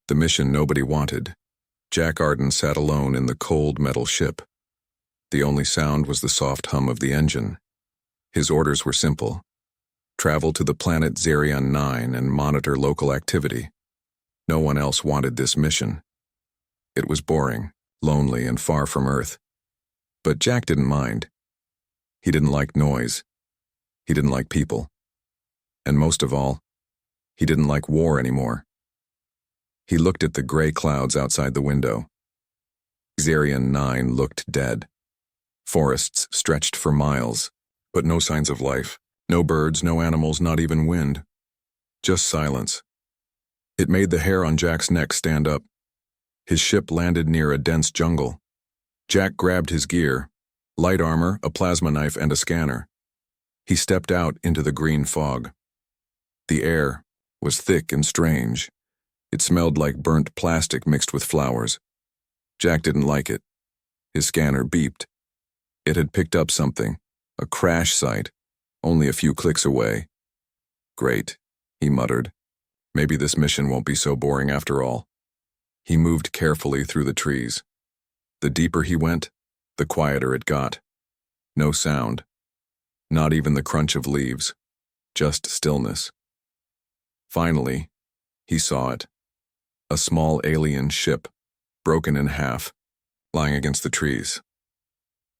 The mission nobody wanted. Jack Arden sat alone in the cold metal ship. The only sound was the soft hum of the engine. His orders were simple. Travel to the planet Xerion 9 and monitor local activity. No one else wanted this mission. It was boring, lonely, and far from Earth. But Jack didn't mind. He didn't like noise. He didn't like people. And most of all, he didn't like war anymore. He looked at the gray clouds outside the window. Xerion 9 looked dead. Forests stretched for miles, but no signs of life. No birds, no animals, not even wind. Just silence. It made the hair on Jack's neck stand up. His ship landed near a dense jungle. Jack grabbed his gear, light armor, a plasma knife, and a scanner. He stepped out into the green fog. The air was thick and strange. It smelled like burnt plastic mixed with flowers. Jack didn't like it. His scanner beeped. It had picked up something, a crash site, only a few clicks away. Great, he muttered. Maybe this mission won't be so boring after all. He moved carefully through the trees. The deeper he went, the quieter it got. No sound. Not even the crunch of leaves. Just stillness. Finally, he saw it. A small alien ship, broken in half, lying against the trees.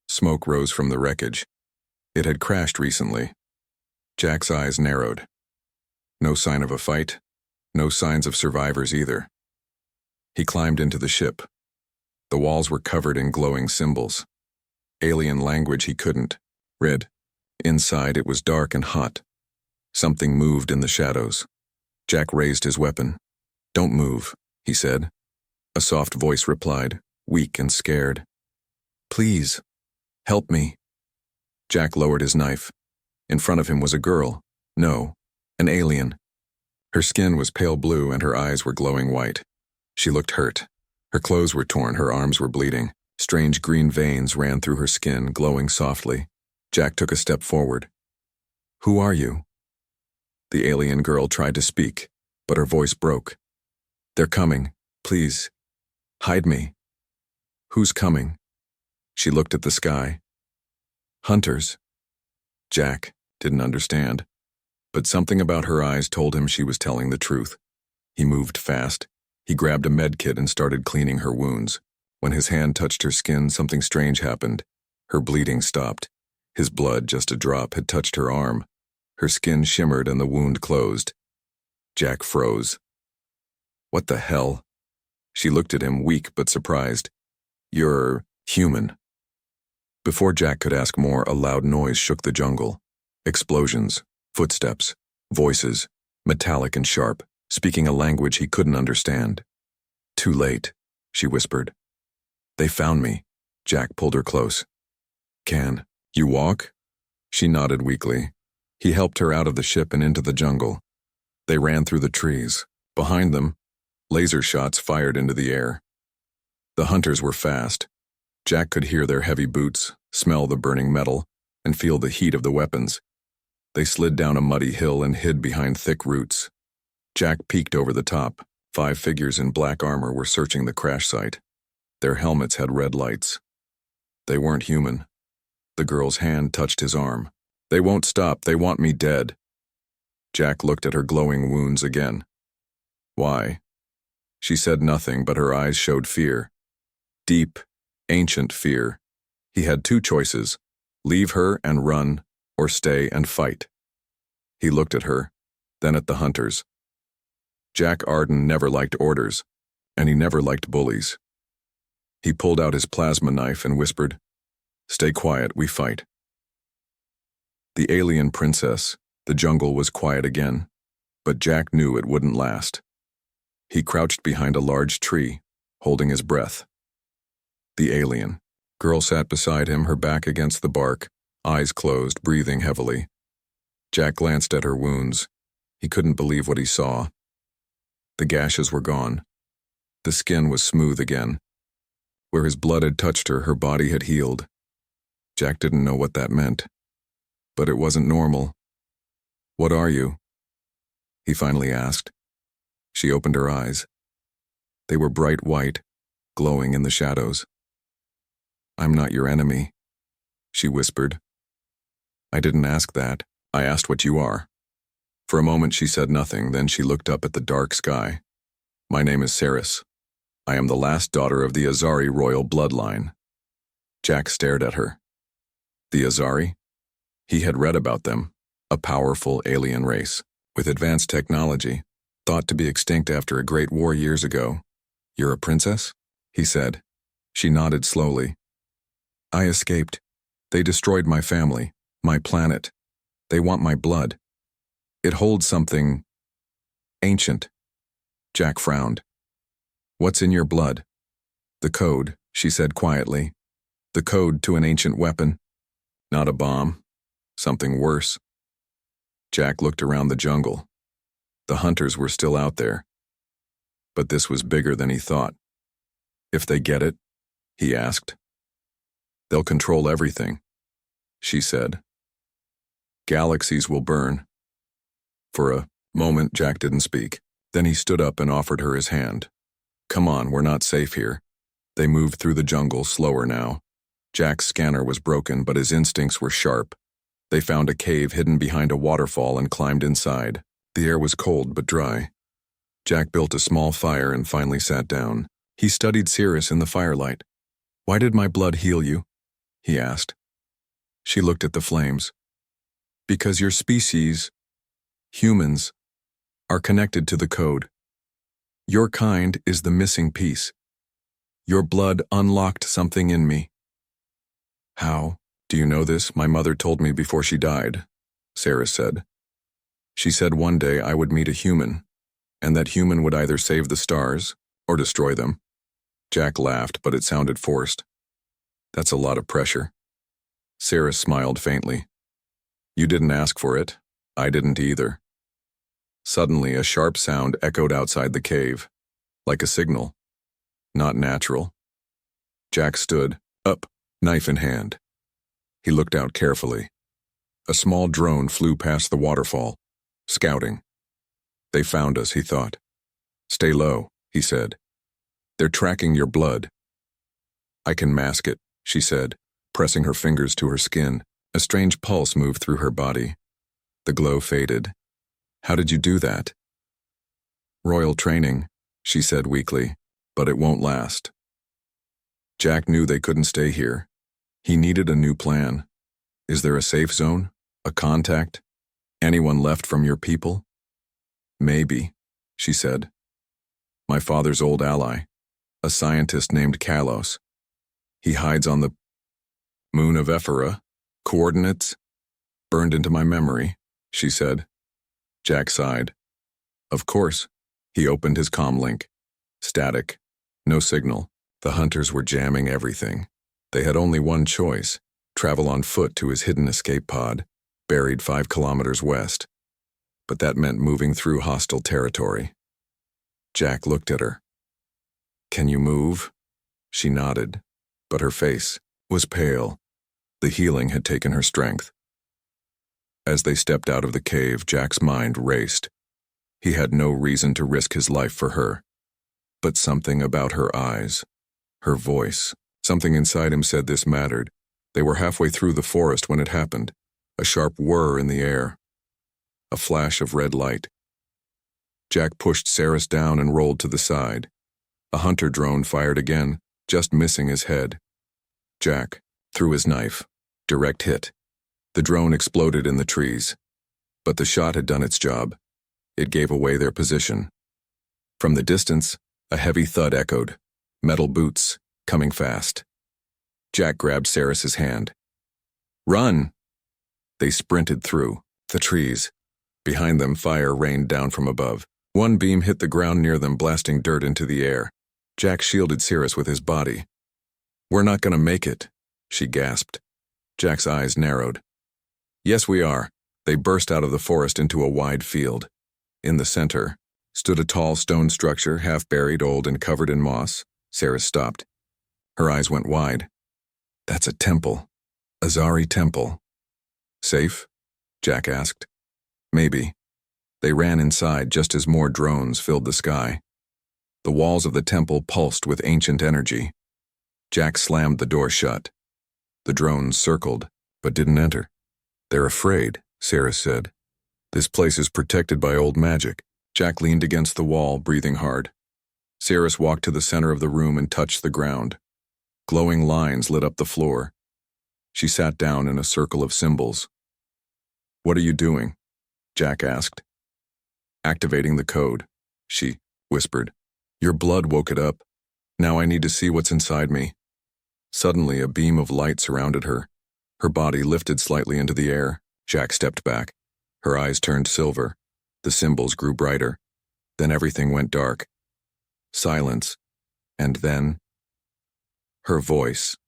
Smoke rose from the wreckage. It had crashed recently. Jack's eyes narrowed. No sign of a fight, no signs of survivors either. He climbed into the ship. The walls were covered in glowing symbols. Alien language he couldn't read. Inside it was dark and hot. Something moved in the shadows. Jack raised his weapon. "Don't move," he said. A soft voice replied, weak and scared. "Please, help me." Jack lowered his knife. In front of him was a girl. No, an alien. Her skin was pale blue and her eyes were glowing white. She looked hurt. Her clothes were torn, her arms were bleeding. Strange green veins ran through her skin, glowing softly. Jack took a step forward. "Who are you?" The alien girl tried to speak, but her voice broke. "They're coming. Please, hide me." "Who's coming?" She looked at the sky. "Hunters." Jack didn't understand, but something about her eyes told him she was telling the truth. He moved fast. He grabbed a med kit and started cleaning her wounds. When his hand touched her skin, something strange happened. Her bleeding stopped. His blood, just a drop, had touched her arm. Her skin shimmered and the wound closed. Jack froze. "What the hell?" She looked at him, weak but surprised. "You're human." Before Jack could ask more, a loud noise shook the jungle. Explosions, footsteps, voices, metallic and sharp, speaking a language he couldn't understand. "Too late," she whispered. "They found me." Jack pulled her close. "Can you walk?" She nodded weakly. He helped her out of the ship and into the jungle. They ran through the trees. Behind them, laser shots fired into the air. The hunters were fast. Jack could hear their heavy boots, smell the burning metal, and feel the heat of the weapons. They slid down a muddy hill and hid behind thick roots. Jack peeked over the top. 5 figures in black armor were searching the crash site. Their helmets had red lights. They weren't human. The girl's hand touched his arm. "They won't stop. They want me dead." Jack looked at her glowing wounds again. "Why?" She said nothing, but her eyes showed fear. Deep, ancient fear. He had 2 choices: leave her and run, or stay and fight. He looked at her, then at the hunters. Jack Arden never liked orders, and he never liked bullies. He pulled out his plasma knife and whispered, "Stay quiet, we fight." The alien princess, the jungle was quiet again, but Jack knew it wouldn't last. He crouched behind a large tree, holding his breath. The alien girl sat beside him, her back against the bark, eyes closed, breathing heavily. Jack glanced at her wounds. He couldn't believe what he saw. The gashes were gone. The skin was smooth again. Where his blood had touched her, her body had healed. Jack didn't know what that meant. But it wasn't normal. "What are you?" he finally asked. She opened her eyes. They were bright white, glowing in the shadows. "I'm not your enemy," she whispered. "I didn't ask that. I asked what you are." For a moment she said nothing, then she looked up at the dark sky. "My name is Saris. I am the last daughter of the Azari royal bloodline." Jack stared at her. The Azari? He had read about them, a powerful alien race, with advanced technology, thought to be extinct after a great war years ago. "You're a princess?" he said. She nodded slowly. "I escaped. They destroyed my family, my planet. They want my blood. It holds something ancient." Jack frowned. "What's in your blood?" "The code," she said quietly. "The code to an ancient weapon. Not a bomb. Something worse." Jack looked around the jungle. The hunters were still out there. But this was bigger than he thought. "If they get it?" he asked. "They'll control everything," she said. "Galaxies will burn." For a moment, Jack didn't speak. Then he stood up and offered her his hand. "Come on, we're not safe here." They moved through the jungle, slower now. Jack's scanner was broken, but his instincts were sharp. They found a cave hidden behind a waterfall and climbed inside. The air was cold but dry. Jack built a small fire and finally sat down. He studied Cirrus in the firelight. "Why did my blood heal you?" he asked. She looked at the flames. "Because your species, humans, are connected to the code. Your kind is the missing piece. Your blood unlocked something in me." "How? Do you know this? My mother told me before she died," Sarah said. "She said one day I would meet a human, and that human would either save the stars or destroy them." Jack laughed, but it sounded forced. "That's a lot of pressure." Sarah smiled faintly. "You didn't ask for it. I didn't either." Suddenly, a sharp sound echoed outside the cave, like a signal. Not natural. Jack stood, up, knife in hand. He looked out carefully. A small drone flew past the waterfall, scouting. "They found us," he thought. "Stay low," he said. "They're tracking your blood." "I can mask it," she said, pressing her fingers to her skin. A strange pulse moved through her body. The glow faded. "How did you do that?" "Royal training," she said weakly, "but it won't last." Jack knew they couldn't stay here. He needed a new plan. "Is there a safe zone? A contact? Anyone left from your people?" "Maybe," she said. "My father's old ally, a scientist named Kalos. He hides on the moon of Ephora. Coordinates burned into my memory," she said. Jack sighed. "Of course." He opened his comm link. Static. No signal. The hunters were jamming everything. They had only one choice: travel on foot to his hidden escape pod, buried 5 kilometers west. But that meant moving through hostile territory. Jack looked at her. "Can you move?" She nodded, but her face was pale. The healing had taken her strength. As they stepped out of the cave, Jack's mind raced. He had no reason to risk his life for her. But something about her eyes, her voice, something inside him said this mattered. They were halfway through the forest when it happened. A sharp whir in the air. A flash of red light. Jack pushed Saris down and rolled to the side. A hunter drone fired again, just missing his head. Jack threw his knife. Direct hit. The drone exploded in the trees. But the shot had done its job. It gave away their position. From the distance, a heavy thud echoed. Metal boots, coming fast. Jack grabbed Saris's hand. "Run!" They sprinted through the trees. Behind them, fire rained down from above. One beam hit the ground near them, blasting dirt into the air. Jack shielded Saris with his body. "We're not going to make it," she gasped. Jack's eyes narrowed. "Yes, we are." They burst out of the forest into a wide field. In the center stood a tall stone structure, half buried, old, and covered in moss. Saris stopped. Her eyes went wide. "That's a temple. Azari temple." "Safe?" Jack asked. "Maybe." They ran inside just as more drones filled the sky. The walls of the temple pulsed with ancient energy. Jack slammed the door shut. The drones circled, but didn't enter. "They're afraid," Sarah said. "This place is protected by old magic." Jack leaned against the wall, breathing hard. Sarah walked to the center of the room and touched the ground. Glowing lines lit up the floor. She sat down in a circle of symbols. "What are you doing?" Jack asked. "Activating the code," she whispered. "Your blood woke it up. Now I need to see what's inside me." Suddenly, a beam of light surrounded her. Her body lifted slightly into the air. Jack stepped back. Her eyes turned silver. The symbols grew brighter. Then everything went dark. Silence. And then her voice,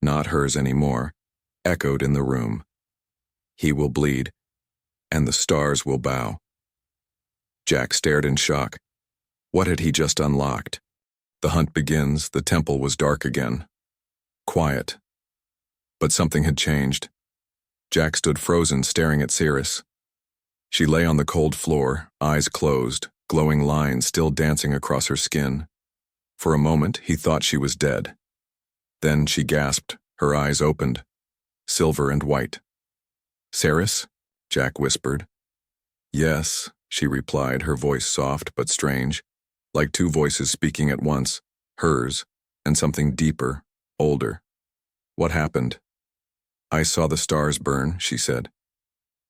not hers anymore, echoed in the room. "He will bleed, and the stars will bow." Jack stared in shock. What had he just unlocked? The hunt begins. The temple was dark again. Quiet. But something had changed. Jack stood frozen, staring at Cirrus. She lay on the cold floor, eyes closed, glowing lines still dancing across her skin. For a moment, he thought she was dead. Then she gasped, her eyes opened, silver and white. "Cirrus?" Jack whispered. "Yes," she replied, her voice soft but strange, like two voices speaking at once, hers, and something deeper, older. "What happened?" "I saw the stars burn," she said.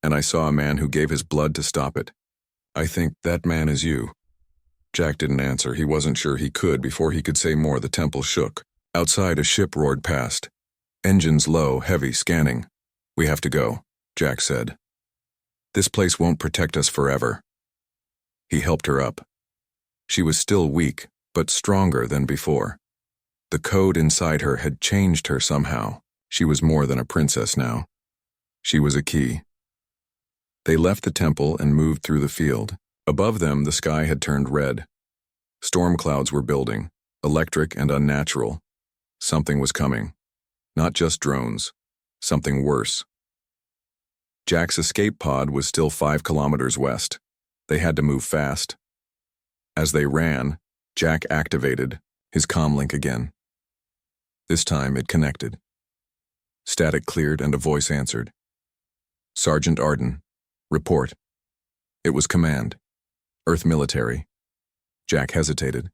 "And I saw a man who gave his blood to stop it. I think that man is you." Jack didn't answer. He wasn't sure he could. Before he could say more, the temple shook. Outside, a ship roared past. Engines low, heavy, scanning. "We have to go," Jack said. "This place won't protect us forever." He helped her up. She was still weak, but stronger than before. The code inside her had changed her somehow. She was more than a princess now. She was a key. They left the temple and moved through the field. Above them, the sky had turned red. Storm clouds were building, electric and unnatural. Something was coming. Not just drones. Something worse. Jack's escape pod was still 5 kilometers west. They had to move fast. As they ran, Jack activated his comlink again. This time it connected. Static cleared and a voice answered. "Sergeant Arden, report." It was command. Earth military. Jack hesitated.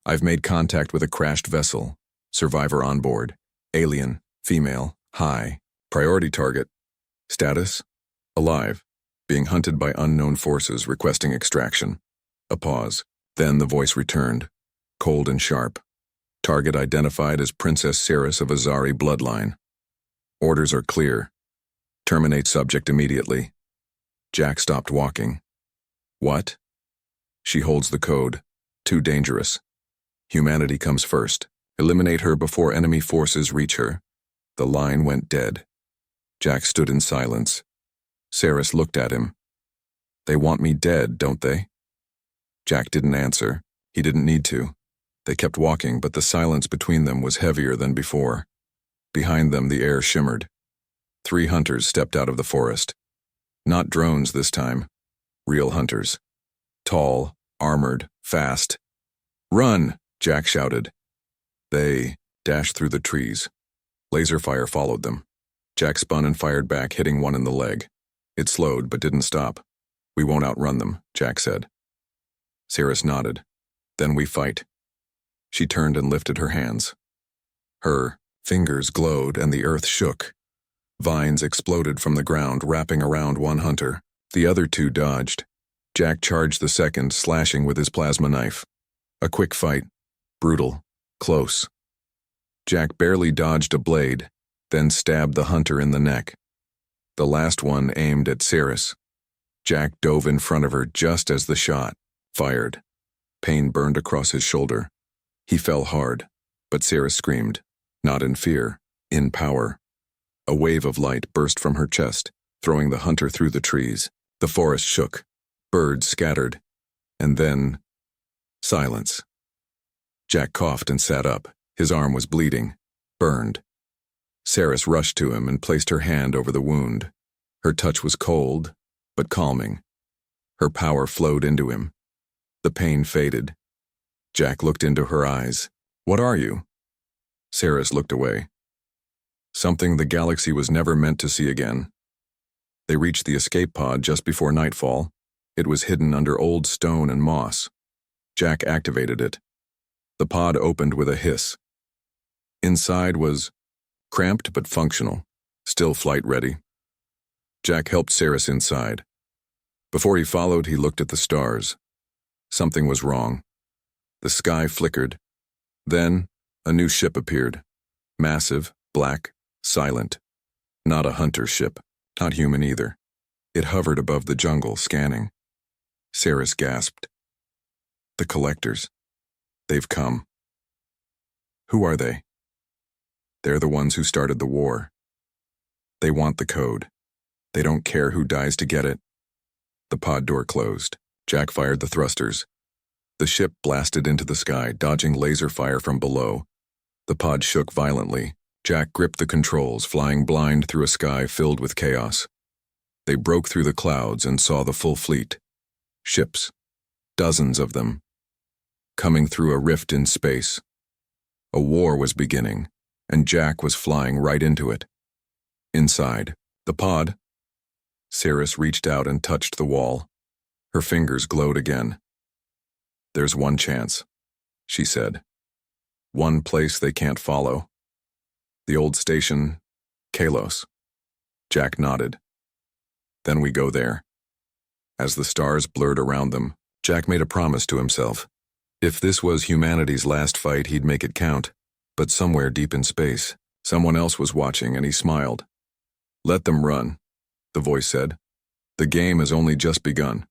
"I've made contact with a crashed vessel. Survivor on board. Alien, female, high. Priority target. Status? Alive. Being hunted by unknown forces requesting extraction." A pause. Then the voice returned, cold and sharp. "Target identified as Princess Cirrus of Azari bloodline. Orders are clear. Terminate subject immediately." Jack stopped walking. "What?" "She holds the code. Too dangerous. Humanity comes first. Eliminate her before enemy forces reach her." The line went dead. Jack stood in silence. Cirrus looked at him. "They want me dead, don't they?" Jack didn't answer. He didn't need to. They kept walking, but the silence between them was heavier than before. Behind them, the air shimmered. 3 hunters stepped out of the forest. Not drones this time. Real hunters. Tall, armored, fast. "Run!" Jack shouted. They dashed through the trees. Laser fire followed them. Jack spun and fired back, hitting one in the leg. It slowed, but didn't stop. "We won't outrun them," Jack said. Cirrus nodded. "Then we fight." She turned and lifted her hands. Her fingers glowed and the earth shook. Vines exploded from the ground, wrapping around one hunter. The other 2 dodged. Jack charged the second, slashing with his plasma knife. A quick fight. Brutal. Close. Jack barely dodged a blade, then stabbed the hunter in the neck. The last one aimed at Cirrus. Jack dove in front of her just as the shot fired. Pain burned across his shoulder. He fell hard, but Cirrus screamed, not in fear, in power. A wave of light burst from her chest, throwing the hunter through the trees. The forest shook. Birds scattered. And then, silence. Jack coughed and sat up. His arm was bleeding, burned. Cirrus rushed to him and placed her hand over the wound. Her touch was cold, but calming. Her power flowed into him. The pain faded. Jack looked into her eyes. What are you? Saris looked away. Something the galaxy was never meant to see again. They reached the escape pod just before nightfall. It was hidden under old stone and moss. Jack activated it. The pod opened with a hiss. Inside was cramped but functional, still flight-ready. Jack helped Saris inside. Before he followed, he looked at the stars. Something was wrong. The sky flickered. Then, a new ship appeared. Massive, black, silent. Not a hunter ship, not human either. It hovered above the jungle, scanning. Saris gasped. The collectors. They've come. Who are they? They're the ones who started the war. They want the code. They don't care who dies to get it. The pod door closed. Jack fired the thrusters. The ship blasted into the sky, dodging laser fire from below. The pod shook violently. Jack gripped the controls, flying blind through a sky filled with chaos. They broke through the clouds and saw the full fleet. Ships. Dozens of them. Coming through a rift in space. A war was beginning, and Jack was flying right into it. Inside, the pod. Saris reached out and touched the wall. Her fingers glowed again. There's one chance, she said. One place they can't follow. The old station, Kalos. Jack nodded. Then we go there. As the stars blurred around them, Jack made a promise to himself. If this was humanity's last fight, he'd make it count. But somewhere deep in space, someone else was watching, and he smiled. Let them run, the voice said. The game has only just begun.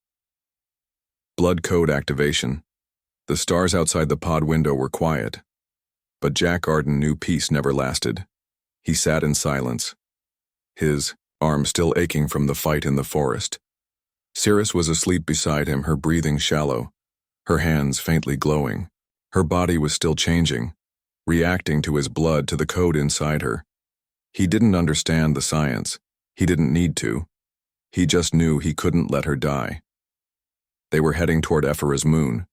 Blood code activation. The stars outside the pod window were quiet. But Jack Arden knew peace never lasted. He sat in silence, his arm still aching from the fight in the forest. Saris was asleep beside him, her breathing shallow, her hands faintly glowing. Her body was still changing, reacting to his blood, to the code inside her. He didn't understand the science. He didn't need to. He just knew he couldn't let her die. They were heading toward Ephra's moon,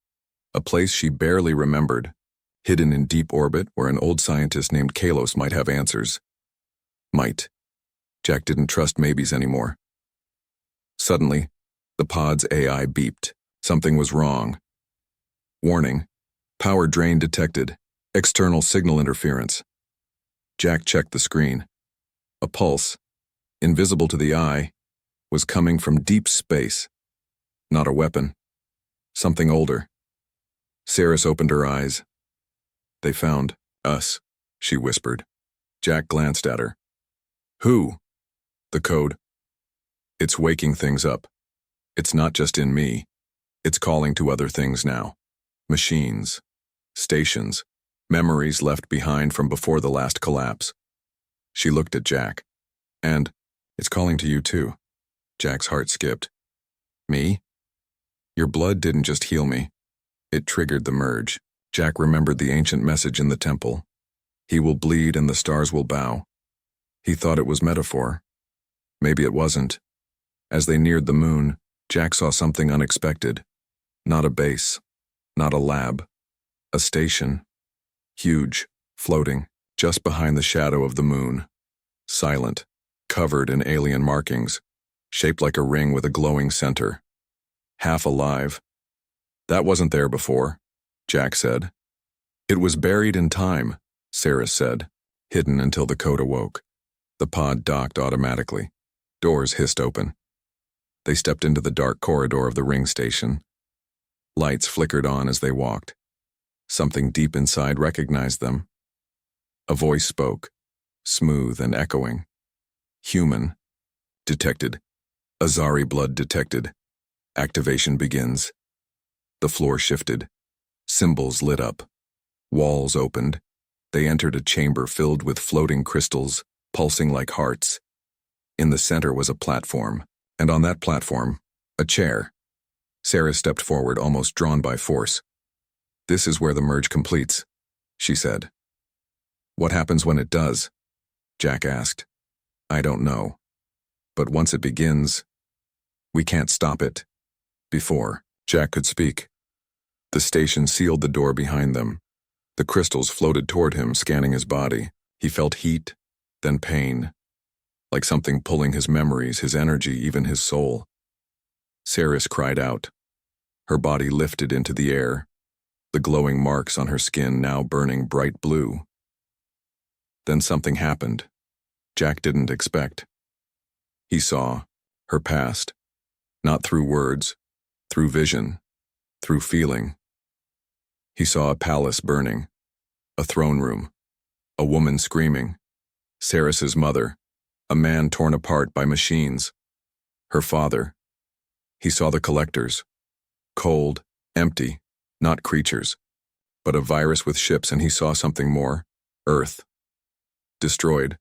a place she barely remembered, hidden in deep orbit where an old scientist named Kalos might have answers. Might. Jack didn't trust maybes anymore. Suddenly, the pod's AI beeped. Something was wrong. Warning. Power drain detected. External signal interference. Jack checked the screen. A pulse, invisible to the eye, was coming from deep space. Not a weapon. Something older. Saris opened her eyes. They found us, she whispered. Jack glanced at her. Who? The code. It's waking things up. It's not just in me. It's calling to other things now. Machines. Stations. Memories left behind from before the last collapse. She looked at Jack. And it's calling to you too. Jack's heart skipped. Me? Your blood didn't just heal me. It triggered the merge. Jack remembered the ancient message in the temple. He will bleed and the stars will bow. He thought it was metaphor. Maybe it wasn't. As they neared the moon, Jack saw something unexpected. Not a base. Not a lab. A station. Huge, floating, just behind the shadow of the moon. Silent, covered in alien markings, shaped like a ring with a glowing center. Half alive. That wasn't there before, Jack said. It was buried in time, Saris said, hidden until the code awoke. The pod docked automatically. Doors hissed open. They stepped into the dark corridor of the ring station. Lights flickered on as they walked. Something deep inside recognized them. A voice spoke, smooth and echoing. Human. Detected. Azari blood detected. Activation begins. The floor shifted. Symbols lit up. Walls opened. They entered a chamber filled with floating crystals, pulsing like hearts. In the center was a platform, and on that platform, a chair. Sarah stepped forward, almost drawn by force. This is where the merge completes, she said. What happens when it does? Jack asked. I don't know. But once it begins, we can't stop it. Before Jack could speak, The station sealed the door behind them. The crystals floated toward him, scanning his body. He felt heat, then pain, like something pulling his memories, his energy, even his soul. Saris cried out. Her body lifted into the air, the glowing marks on her skin now burning bright blue. Then something happened Jack didn't expect. He saw her past, not through words, through vision, through feeling. He saw a palace burning, a throne room, a woman screaming, Saris's mother, a man torn apart by machines, her father. He saw the collectors, cold, empty, not creatures, but a virus with ships, and he saw something more, Earth, destroyed.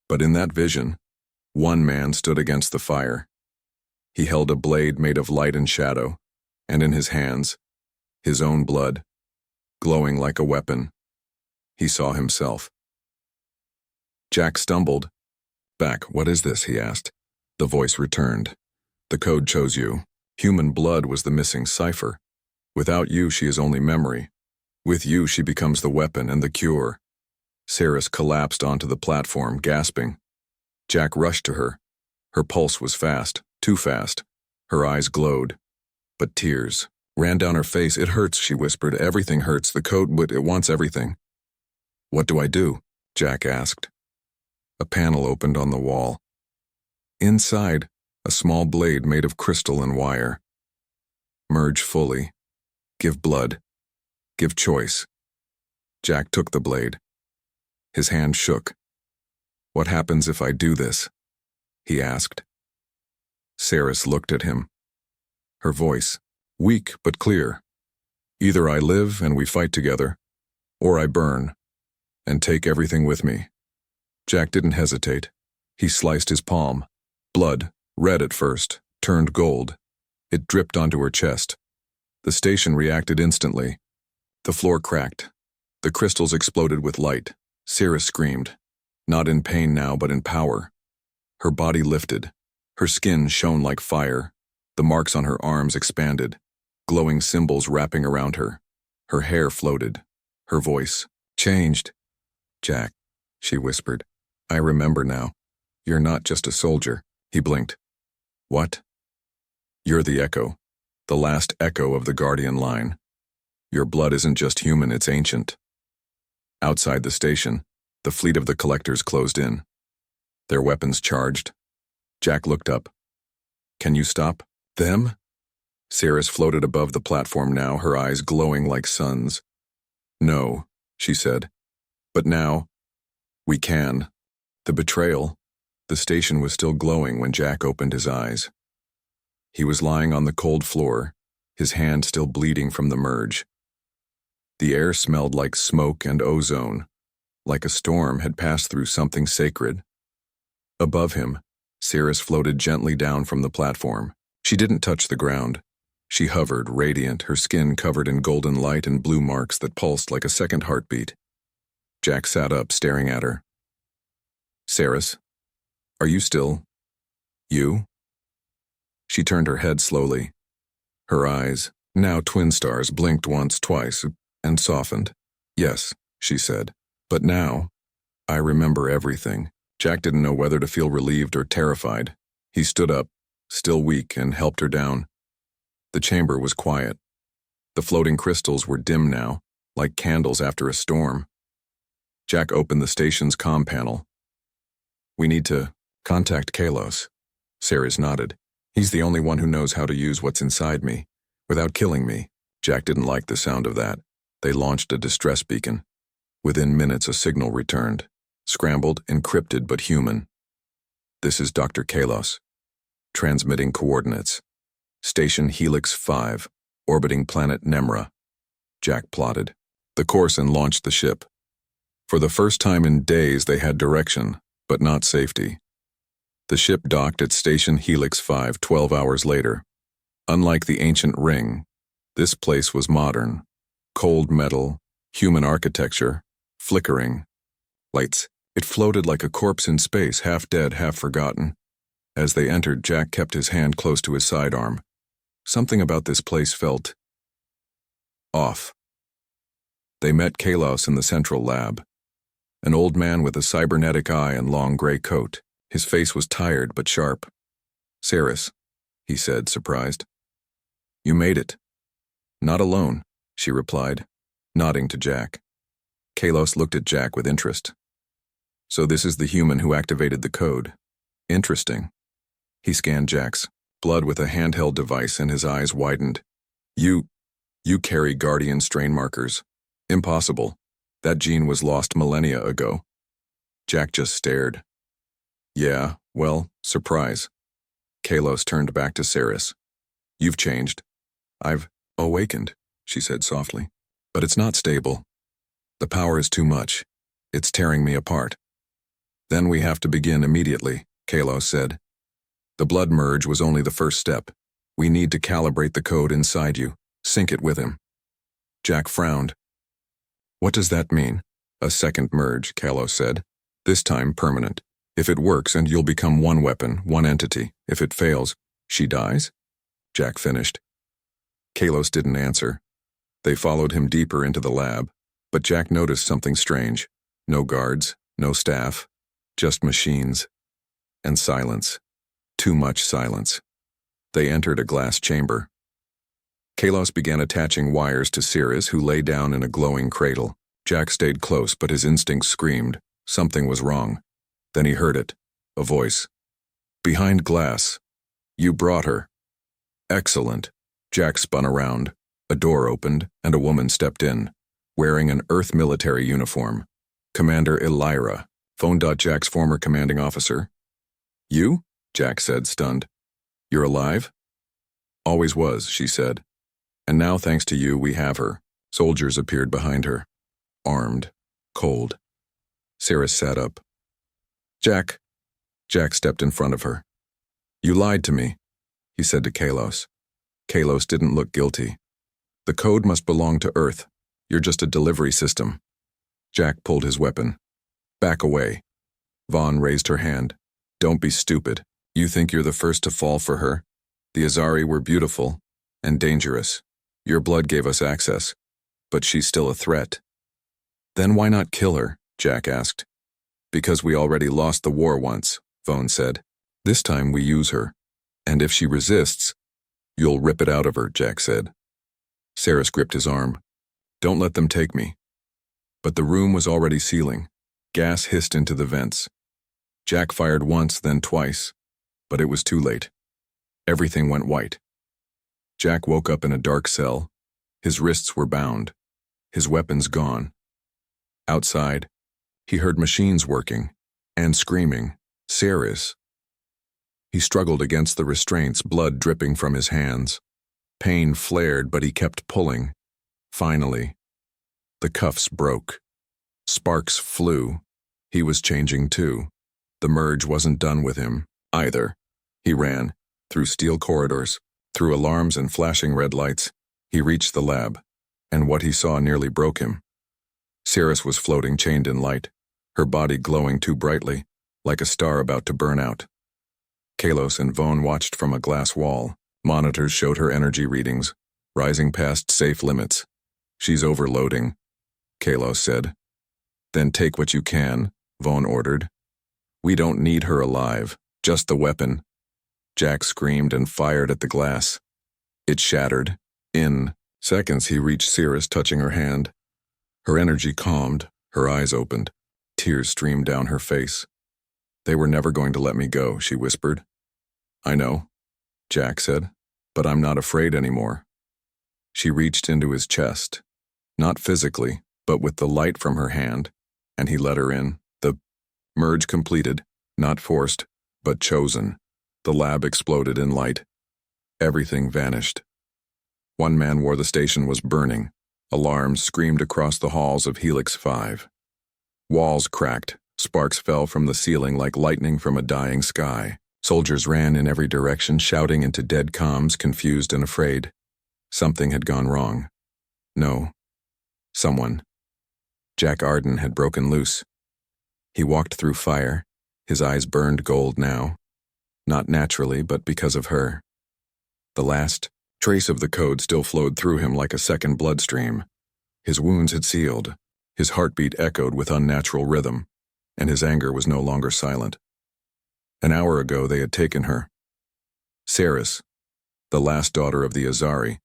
But in that vision, one man stood against the fire. He held a blade made of light and shadow, and in his hands, his own blood, glowing like a weapon. He saw himself. Jack stumbled. Back, what is this? He asked. The voice returned. The code chose you. Human blood was the missing cipher. Without you, she is only memory. With you, she becomes the weapon and the cure. Saris collapsed onto the platform, gasping. Jack rushed to her. Her pulse was fast, too fast. Her eyes glowed. But tears ran down her face. It hurts, she whispered. Everything hurts. The code, but it wants everything. What do I do? Jack asked. A panel opened on the wall. Inside, a small blade made of crystal and wire. Merge fully. Give blood. Give choice. Jack took the blade. His hand shook. What happens if I do this? He asked. Saris looked at him. Her voice, weak but clear. Either I live and we fight together, or I burn and take everything with me. Jack didn't hesitate. He sliced his palm. Blood, red at first, turned gold. It dripped onto her chest. The station reacted instantly. The floor cracked. The crystals exploded with light. Saris screamed, not in pain now, but in power. Her body lifted. Her skin shone like fire. The marks on her arms expanded, glowing symbols wrapping around her. Her hair floated. Her voice changed. Jack, she whispered, I remember now. You're not just a soldier. He blinked. What? You're the echo, the last echo of the Guardian line. Your blood isn't just human, it's ancient. Outside the station, the fleet of the collectors closed in. Their weapons charged. Jack looked up. Can you stop them? Saris floated above the platform now, her eyes glowing like suns. No, she said. But now, we can. The betrayal. The station was still glowing when Jack opened his eyes. He was lying on the cold floor, his hand still bleeding from the merge. The air smelled like smoke and ozone, like a storm had passed through something sacred. Above him, Saris floated gently down from the platform. She didn't touch the ground. She hovered, radiant, her skin covered in golden light and blue marks that pulsed like a second heartbeat. Jack sat up, staring at her. Saris, are you still you? She turned her head slowly. Her eyes, now twin stars, blinked once, twice, and softened. Yes, she said. But now, I remember everything. Jack didn't know whether to feel relieved or terrified. He stood up, still weak, and helped her down. The chamber was quiet. The floating crystals were dim now, like candles after a storm. Jack opened the station's comm panel. We need to contact Kalos. Saris nodded. He's the only one who knows how to use what's inside me, without killing me. Jack didn't like the sound of that. They launched a distress beacon. Within minutes, a signal returned. Scrambled, encrypted, but human. This is Dr. Kalos. Transmitting coordinates. Station Helix 5, orbiting planet Nemra. Jack plotted the course and launched the ship. For the first time in days, they had direction, but not safety. The ship docked at Station Helix 5 12 hours later. Unlike the ancient ring, this place was modern. Cold metal, human architecture, flickering lights. It floated like a corpse in space, half dead, half forgotten. As they entered, Jack kept his hand close to his sidearm. Something about this place felt Off. They met Kalos in the central lab. An old man with a cybernetic eye and long gray coat. His face was tired but sharp. "Saris," he said, surprised. "You made it." "Not alone," she replied, nodding to Jack. Kalos looked at Jack with interest. "So this is the human who activated the code. Interesting." He scanned Jack's blood with a handheld device and his eyes widened. You carry Guardian strain markers. Impossible. That gene was lost millennia ago." Jack just stared. "Yeah, well, surprise." Kalos turned back to Saris. "You've changed." "I've awakened," she said softly. "But it's not stable. The power is too much. It's tearing me apart." "Then we have to begin immediately," Kalos said. "The blood merge was only the first step. We need to calibrate the code inside you, sync it with him." Jack frowned. "What does that mean?" "A second merge," Kalos said. "This time permanent. If it works and you'll become one weapon, one entity. If it fails, she dies?" Jack finished. Kalos didn't answer. They followed him deeper into the lab, but Jack noticed something strange. No guards, no staff, just machines. And silence. Too much silence. They entered a glass chamber. Kalos began attaching wires to Saris, who lay down in a glowing cradle. Jack stayed close, but his instincts screamed. Something was wrong. Then he heard it. A voice. "Behind glass. You brought her." "Excellent." Jack spun around. A door opened, and a woman stepped in, wearing an Earth military uniform. "Commander Elira," phoned Jack's former commanding officer. "You?" Jack said, stunned. "You're alive?" "Always was," she said. "And now, thanks to you, we have her." Soldiers appeared behind her. Armed. Cold. Saris sat up. "Jack." Jack stepped in front of her. "You lied to me," he said to Kalos. Kalos didn't look guilty. "The code must belong to Earth. You're just a delivery system." Jack pulled his weapon. "Back away." Vaughn raised her hand. "Don't be stupid. You think you're the first to fall for her? The Azari were beautiful and dangerous. Your blood gave us access, but she's still a threat." "Then why not kill her?" Jack asked. "Because we already lost the war once," Vaughn said. "This time we use her. And if she resists, you'll rip it out of her," Jack said. Saris gripped his arm. "Don't let them take me." But the room was already sealing. Gas hissed into the vents. Jack fired once, then twice, but it was too late. Everything went white. Jack woke up in a dark cell. His wrists were bound. His weapons gone. Outside, he heard machines working and screaming, "Saris." He struggled against the restraints, blood dripping from his hands. Pain flared, but he kept pulling. Finally, the cuffs broke. Sparks flew. He was changing too. The merge wasn't done with him, either. He ran, through steel corridors, through alarms and flashing red lights. He reached the lab, and what he saw nearly broke him. Saris was floating, chained in light, her body glowing too brightly, like a star about to burn out. Kalos and Vaughn watched from a glass wall. Monitors showed her energy readings, rising past safe limits. "She's overloading," Kalos said. "Then take what you can," Vaughn ordered. "We don't need her alive, just the weapon." Jack screamed and fired at the glass. It shattered. In seconds he reached Saris, touching her hand. Her energy calmed, her eyes opened. Tears streamed down her face. "They were never going to let me go," she whispered. "I know," Jack said, "but I'm not afraid anymore." She reached into his chest, not physically, but with the light from her hand, and he let her in. The merge completed, not forced, but chosen. The lab exploded in light. Everything vanished. One man wore the station was burning. Alarms screamed across the halls of Helix 5. Walls cracked. Sparks fell from the ceiling like lightning from a dying sky. Soldiers ran in every direction, shouting into dead comms, confused and afraid. Something had gone wrong. No. Someone. Jack Arden had broken loose. He walked through fire. His eyes burned gold now. Not naturally, but because of her. The last Trace of the code still flowed through him like a second bloodstream. His wounds had sealed, his heartbeat echoed with unnatural rhythm, and his anger was no longer silent. An hour ago they had taken her. Saris, the last daughter of the Azari,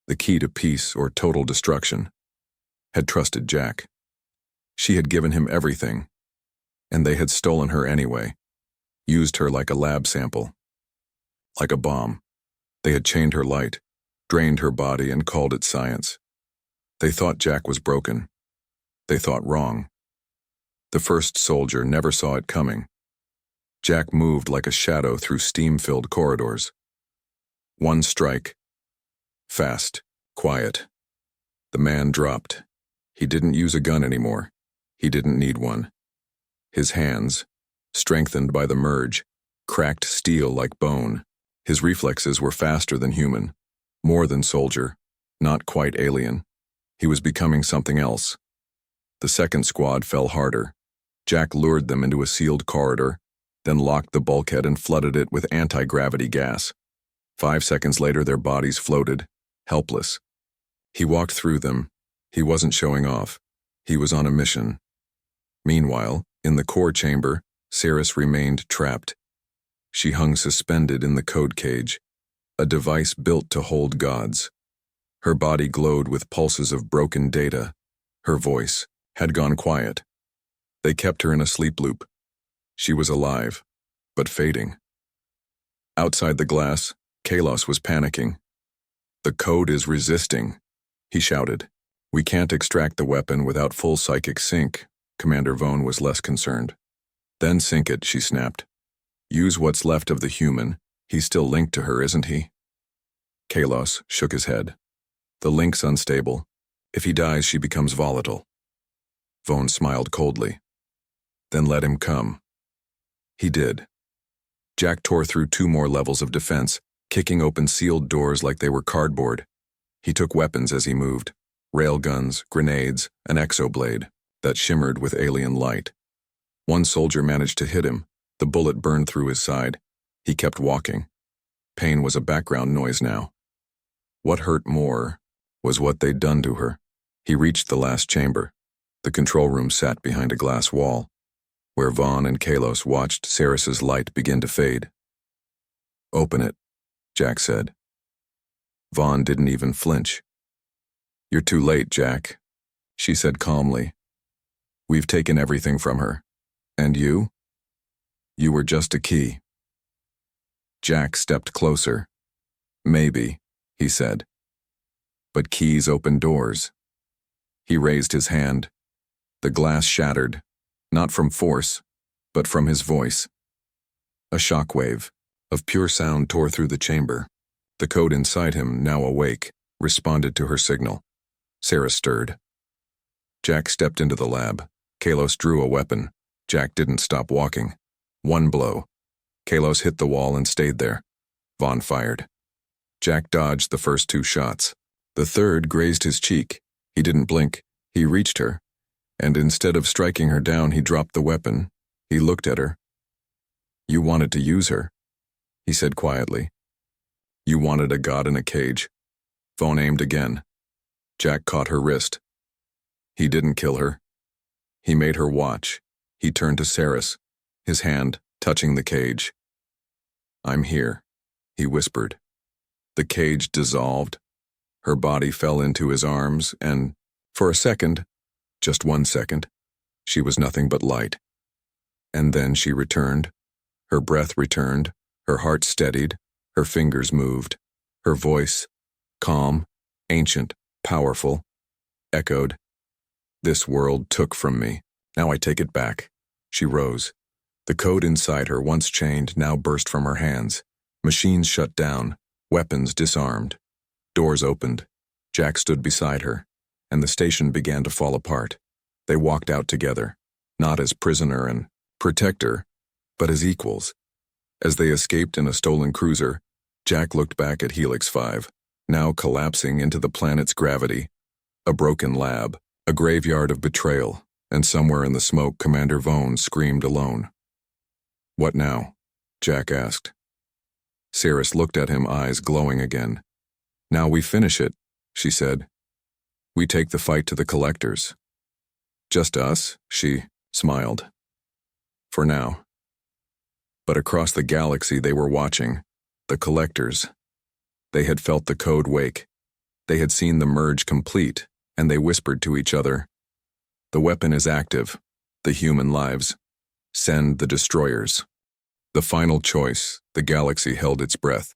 the key to peace or total destruction, had trusted Jack. She had given him everything, and they had stolen her anyway, used her like a lab sample. Like a bomb, they had chained her light, drained her body, and called it science. They thought Jack was broken. They thought wrong. The first soldier never saw it coming. Jack moved like a shadow through steam-filled corridors. One strike. Fast, quiet. The man dropped. He didn't use a gun anymore. He didn't need one. His hands, strengthened by the merge, cracked steel like bone. His reflexes were faster than human, more than soldier, not quite alien. He was becoming something else. The second squad fell harder. Jack lured them into a sealed corridor, then locked the bulkhead and flooded it with anti-gravity gas. 5 seconds later, their bodies floated, helpless. He walked through them. He wasn't showing off. He was on a mission. Meanwhile, in the core chamber, Saris remained trapped. She hung suspended in the code cage, a device built to hold gods. Her body glowed with pulses of broken data. Her voice had gone quiet. They kept her in a sleep loop. She was alive, but fading. Outside the glass, Kalos was panicking. "The code is resisting," he shouted. "We can't extract the weapon without full psychic sync." Commander Vone was less concerned. "Then sync it," she snapped. "Use what's left of the human. He's still linked to her, isn't he?" Kalos shook his head. "The link's unstable. If he dies, she becomes volatile." Vone smiled coldly. "Then let him come." He did. Jack tore through 2 more levels of defense, kicking open sealed doors like they were cardboard. He took weapons as he moved: railguns, grenades, an exoblade that shimmered with alien light. One soldier managed to hit him. The bullet burned through his side. He kept walking. Pain was a background noise now. What hurt more was what they'd done to her. He reached the last chamber. The control room sat behind a glass wall, where Vaughn and Kalos watched Saris's light begin to fade. "Open it," Jack said. Vaughn didn't even flinch. "You're too late, Jack," she said calmly. "We've taken everything from her. And you? You were just a key." Jack stepped closer. "Maybe," he said. "But keys open doors." He raised his hand. The glass shattered, not from force, but from his voice. A shockwave of pure sound tore through the chamber. The code inside him, now awake, responded to her signal. Sarah stirred. Jack stepped into the lab. Kalos drew a weapon. Jack didn't stop walking. One blow. Kalos hit the wall and stayed there. Vaughn fired. Jack dodged the first 2 shots. The third grazed his cheek. He didn't blink. He reached her, and instead of striking her down, he dropped the weapon. He looked at her. "You wanted to use her," he said quietly. "You wanted a god in a cage." Vaughn aimed again. Jack caught her wrist. He didn't kill her. He made her watch. He turned to Saris, his hand touching the cage. "I'm here," he whispered. The cage dissolved. Her body fell into his arms, and, for a second, just 1 second, she was nothing but light. And then she returned. Her breath returned. Her heart steadied. Her fingers moved. Her voice, calm, ancient, powerful, echoed. "This world took from me. Now I take it back." She rose. The code inside her, once chained, now burst from her hands. Machines shut down. Weapons disarmed. Doors opened. Jack stood beside her, and the station began to fall apart. They walked out together, not as prisoner and protector, but as equals. As they escaped in a stolen cruiser, Jack looked back at Helix 5, now collapsing into the planet's gravity. A broken lab, a graveyard of betrayal, and somewhere in the smoke, Commander Vone screamed alone. "What now?" Jack asked. Saris looked at him, eyes glowing again. Now we finish it, she said. We take the fight to the collectors. Just us, she smiled. For now. But across the galaxy they were watching, the collectors. They had felt the code wake. They had seen the merge complete, and they whispered to each other. The weapon is active, the human lives. Send the destroyers. The final choice, the galaxy held its breath.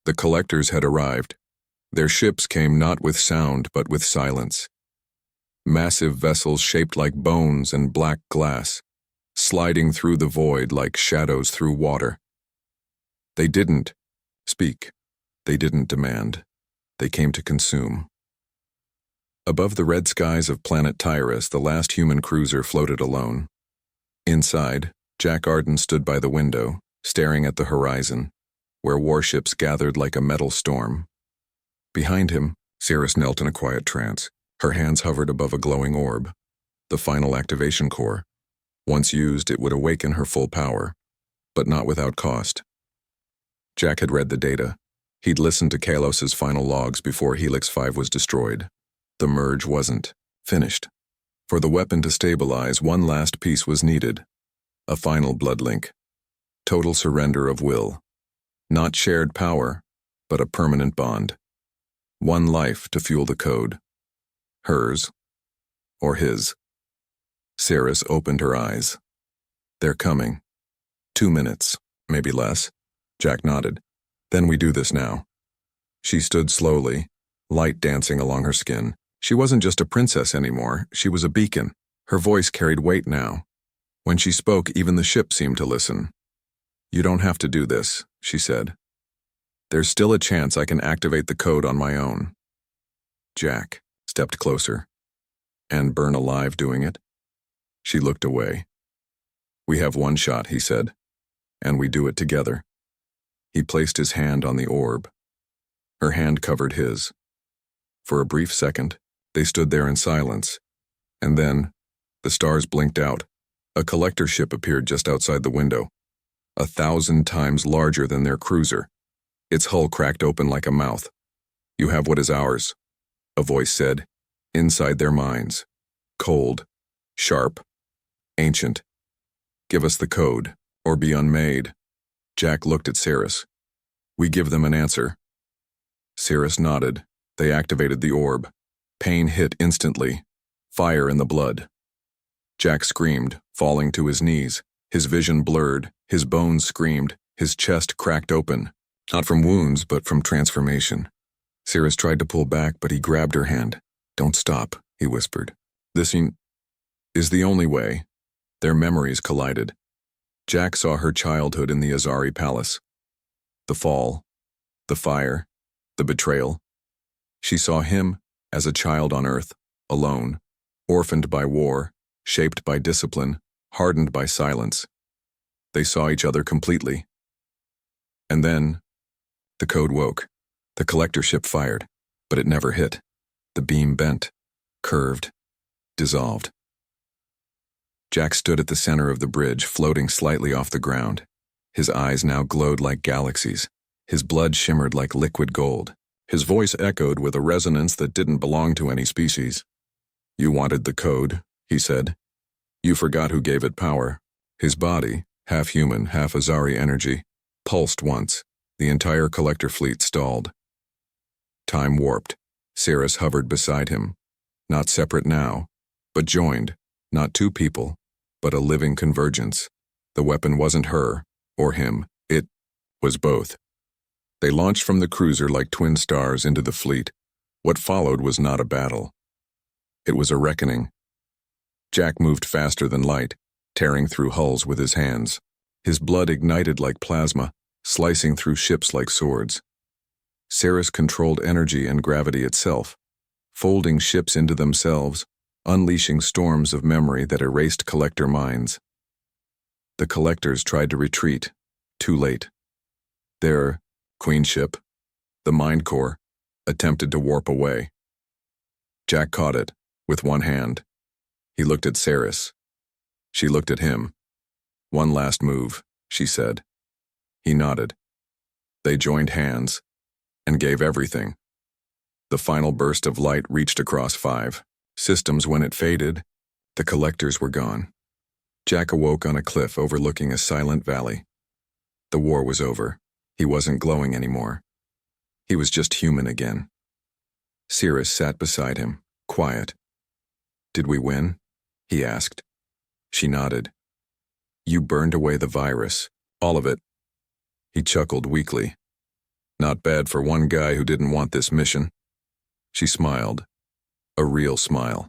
The collectors had arrived. Their ships came not with sound but with silence. Massive vessels shaped like bones and black glass, sliding through the void like shadows through water. They didn't speak. They didn't demand. They came to consume. Above the red skies of planet Tyrus, the last human cruiser floated alone. Inside, Jack Arden stood by the window, staring at the horizon, where warships gathered like a metal storm. Behind him, Cirrus knelt in a quiet trance. Her hands hovered above a glowing orb, the final activation core. Once used, it would awaken her full power, but not without cost. Jack had read the data. He'd listened to Kalos's final logs before Helix 5 was destroyed. The merge wasn't finished. For the weapon to stabilize, one last piece was needed. A final blood link. Total surrender of will. Not shared power, but a permanent bond. One life to fuel the code. Hers, or his. Cirrus opened her eyes. They're coming. 2 minutes, maybe less. Jack nodded. Then we do this now. She stood slowly, light dancing along her skin. She wasn't just a princess anymore, she was a beacon. Her voice carried weight now. When she spoke, even the ship seemed to listen. You don't have to do this, she said. There's still a chance I can activate the code on my own. Jack stepped closer. And burn alive doing it? She looked away. We have one shot, he said, and we do it together. He placed his hand on the orb. Her hand covered his. For a brief second, they stood there in silence, and then the stars blinked out. A collector ship appeared just outside the window, 1,000 times larger than their cruiser. Its hull cracked open like a mouth. You have what is ours, a voice said, inside their minds. Cold, sharp, ancient. Give us the code, or be unmade. Jack looked at Cirrus. We give them an answer. Cirrus nodded. They activated the orb. Pain hit instantly. Fire in the blood. Jack screamed, falling to his knees. His vision blurred. His bones screamed. His chest cracked open. Not from wounds, but from transformation. Cirrus tried to pull back, but he grabbed her hand. Don't stop, he whispered. This is the only way. Their memories collided. Jack saw her childhood in the Azari Palace. The fall, the fire, the betrayal. She saw him as a child on Earth, alone, orphaned by war, shaped by discipline, hardened by silence. They saw each other completely. And then, the code woke. The collector ship fired, but it never hit. The beam bent, curved, dissolved. Jack stood at the center of the bridge, floating slightly off the ground. His eyes now glowed like galaxies. His blood shimmered like liquid gold. His voice echoed with a resonance that didn't belong to any species. You wanted the code, he said. You forgot who gave it power. His body, half human, half Azari energy, pulsed once. The entire collector fleet stalled. Time warped. Cirrus hovered beside him. Not separate now, but joined. Not two people, but a living convergence. The weapon wasn't her, or him. It was both. They launched from the cruiser like twin stars into the fleet. What followed was not a battle. It was a reckoning. Jack moved faster than light, tearing through hulls with his hands. His blood ignited like plasma, slicing through ships like swords. Cirrus controlled energy and gravity itself, folding ships into themselves, unleashing storms of memory that erased collector minds. The collectors tried to retreat, too late. Their queen ship, the mind core, attempted to warp away. Jack caught it, with one hand. He looked at Cirrus. She looked at him. One last move, she said. He nodded. They joined hands, and gave everything. The final burst of light reached across 5 systems. When it faded, the collectors were gone. Jack awoke on a cliff overlooking a silent valley. The war was over. He wasn't glowing anymore. He was just human again. Cirrus sat beside him, quiet. "Did we win?" he asked. She nodded. "You burned away the virus, all of it." He chuckled weakly. "Not bad for one guy who didn't want this mission." She smiled. A real smile.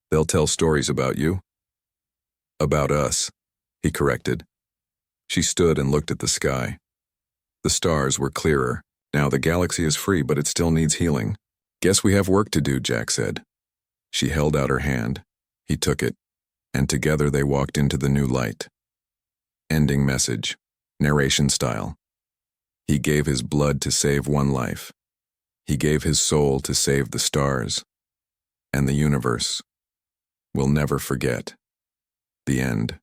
"They'll tell stories about you?" "About us," he corrected. She stood and looked at the sky. The stars were clearer. Now the galaxy is free, but it still needs healing. "Guess we have work to do," Jack said. She held out her hand. He took it, and together they walked into the new light. Ending message, narration style. He gave his blood to save one life. He gave his soul to save the stars. And the universe will never forget. The end.